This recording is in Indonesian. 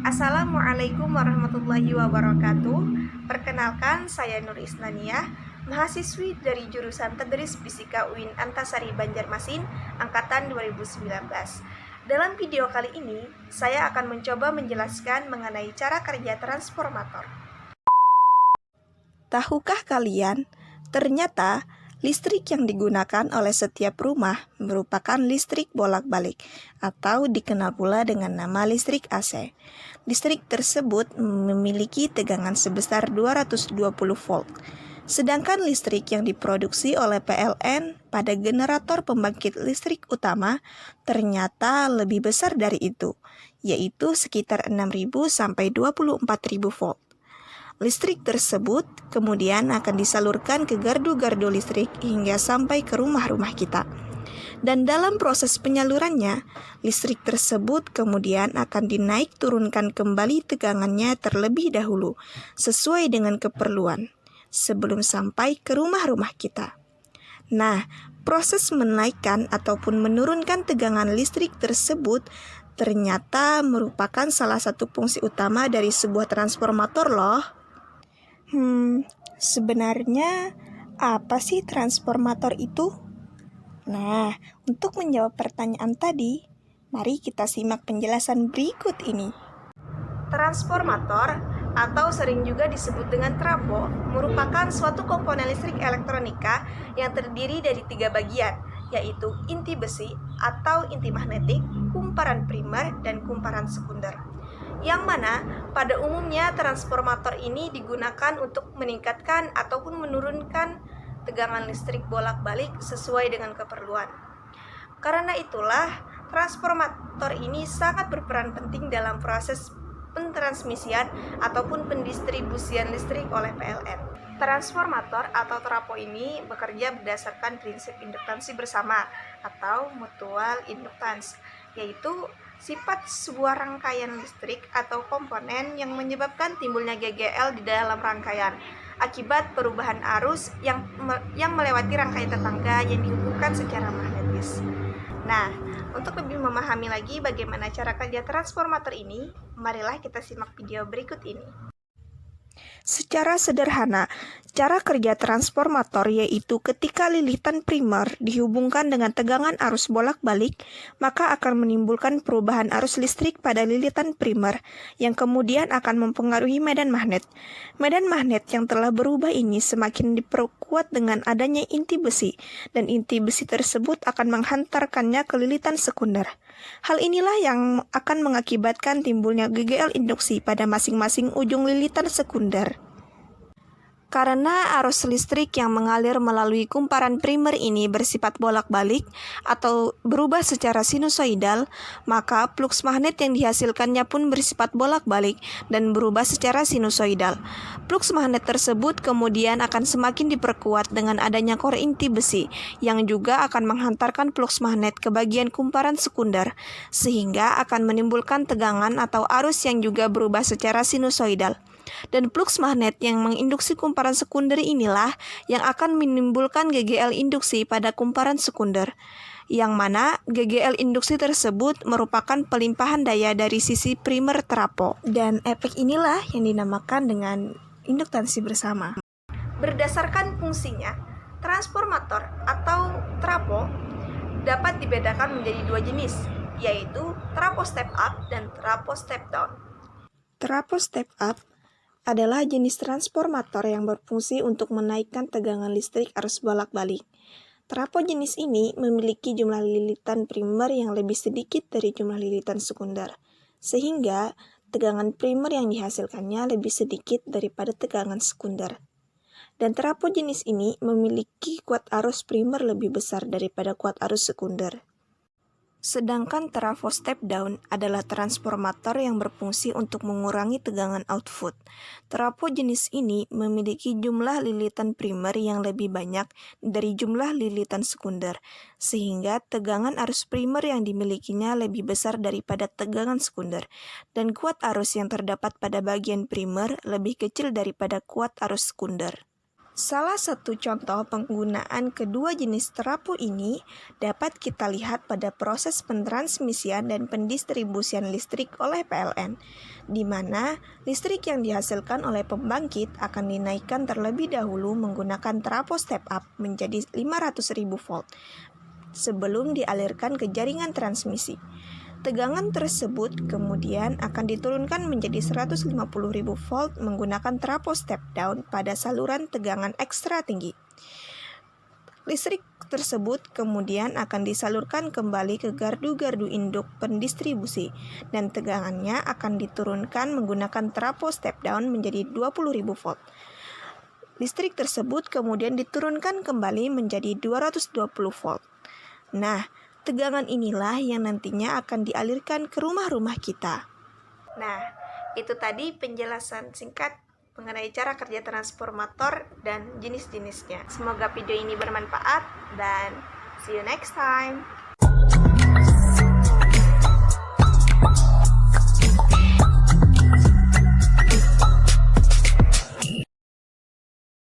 Assalamualaikum warahmatullahi wabarakatuh. Perkenalkan, saya Nur Isnaniah, mahasiswi dari jurusan Tadris Fisika UIN Antasari Banjarmasin, angkatan 2019. Dalam video kali ini, saya akan mencoba menjelaskan mengenai cara kerja transformator. Tahukah kalian, ternyata listrik yang digunakan oleh setiap rumah merupakan listrik bolak-balik atau dikenal pula dengan nama listrik AC. Listrik tersebut memiliki tegangan sebesar 220 volt. Sedangkan listrik yang diproduksi oleh PLN pada generator pembangkit listrik utama ternyata lebih besar dari itu, yaitu sekitar 6.000 sampai 24.000 volt. Listrik tersebut kemudian akan disalurkan ke gardu-gardu listrik hingga sampai ke rumah-rumah kita. Dan dalam proses penyalurannya, listrik tersebut kemudian akan dinaik turunkan kembali tegangannya terlebih dahulu sesuai dengan keperluan sebelum sampai ke rumah-rumah kita. Nah, proses menaikkan ataupun menurunkan tegangan listrik tersebut ternyata merupakan salah satu fungsi utama dari sebuah transformator loh. Sebenarnya apa sih transformator itu? Nah, untuk menjawab pertanyaan tadi, mari kita simak penjelasan berikut ini. Transformator atau sering juga disebut dengan trafo merupakan suatu komponen listrik elektronika yang terdiri dari 3 bagian, yaitu inti besi atau inti magnetik, kumparan primer, dan kumparan sekunder. Yang mana pada umumnya transformator ini digunakan untuk meningkatkan ataupun menurunkan tegangan listrik bolak-balik sesuai dengan keperluan. Karena itulah transformator ini sangat berperan penting dalam proses pentransmisian ataupun pendistribusian listrik oleh PLN. Transformator atau trafo ini bekerja berdasarkan prinsip induktansi bersama atau mutual inductance, yaitu sifat sebuah rangkaian listrik atau komponen yang menyebabkan timbulnya GGL di dalam rangkaian akibat perubahan arus yang melewati rangkaian tetangga yang dihubungkan secara magnetis. Nah, untuk lebih memahami lagi bagaimana cara kerja transformator ini, marilah kita simak video berikut ini. Secara sederhana, cara kerja transformator yaitu ketika lilitan primer dihubungkan dengan tegangan arus bolak-balik, maka akan menimbulkan perubahan arus listrik pada lilitan primer yang kemudian akan mempengaruhi medan magnet. Medan magnet yang telah berubah ini semakin diperkuat dengan adanya inti besi, dan inti besi tersebut akan menghantarkannya ke lilitan sekunder. Hal inilah yang akan mengakibatkan timbulnya GGL induksi pada masing-masing ujung lilitan sekunder. Karena arus listrik yang mengalir melalui kumparan primer ini bersifat bolak-balik atau berubah secara sinusoidal, maka fluks magnet yang dihasilkannya pun bersifat bolak-balik dan berubah secara sinusoidal. Fluks magnet tersebut kemudian akan semakin diperkuat dengan adanya kor inti besi yang juga akan menghantarkan fluks magnet ke bagian kumparan sekunder, sehingga akan menimbulkan tegangan atau arus yang juga berubah secara sinusoidal. Dan fluks magnet yang menginduksi kumparan sekunder inilah yang akan menimbulkan GGL induksi pada kumparan sekunder, yang mana GGL induksi tersebut merupakan pelimpahan daya dari sisi primer trafo. Dan efek inilah yang dinamakan dengan induktansi bersama. Berdasarkan fungsinya, transformator atau trafo dapat dibedakan menjadi 2 jenis, yaitu trafo step up dan trafo step down. Trafo step up adalah jenis transformator yang berfungsi untuk menaikkan tegangan listrik arus bolak-balik. Trafo jenis ini memiliki jumlah lilitan primer yang lebih sedikit dari jumlah lilitan sekunder, sehingga tegangan primer yang dihasilkannya lebih sedikit daripada tegangan sekunder. Dan trafo jenis ini memiliki kuat arus primer lebih besar daripada kuat arus sekunder. Sedangkan trafo step down adalah transformator yang berfungsi untuk mengurangi tegangan output. Trafo jenis ini memiliki jumlah lilitan primer yang lebih banyak dari jumlah lilitan sekunder, sehingga tegangan arus primer yang dimilikinya lebih besar daripada tegangan sekunder, dan kuat arus yang terdapat pada bagian primer lebih kecil daripada kuat arus sekunder. Salah satu contoh penggunaan kedua jenis trafo ini dapat kita lihat pada proses pentransmisian dan pendistribusian listrik oleh PLN, di mana listrik yang dihasilkan oleh pembangkit akan dinaikkan terlebih dahulu menggunakan trafo step up menjadi 500.000 volt sebelum dialirkan ke jaringan transmisi. Tegangan tersebut kemudian akan diturunkan menjadi 150.000 volt menggunakan trafo step down pada saluran tegangan ekstra tinggi. Listrik tersebut kemudian akan disalurkan kembali ke gardu-gardu induk pendistribusi dan tegangannya akan diturunkan menggunakan trafo step down menjadi 20.000 volt. Listrik tersebut kemudian diturunkan kembali menjadi 220 volt. Nah, tegangan inilah yang nantinya akan dialirkan ke rumah-rumah kita. Nah, itu tadi penjelasan singkat mengenai cara kerja transformator dan jenis-jenisnya. Semoga video ini bermanfaat dan see you next time.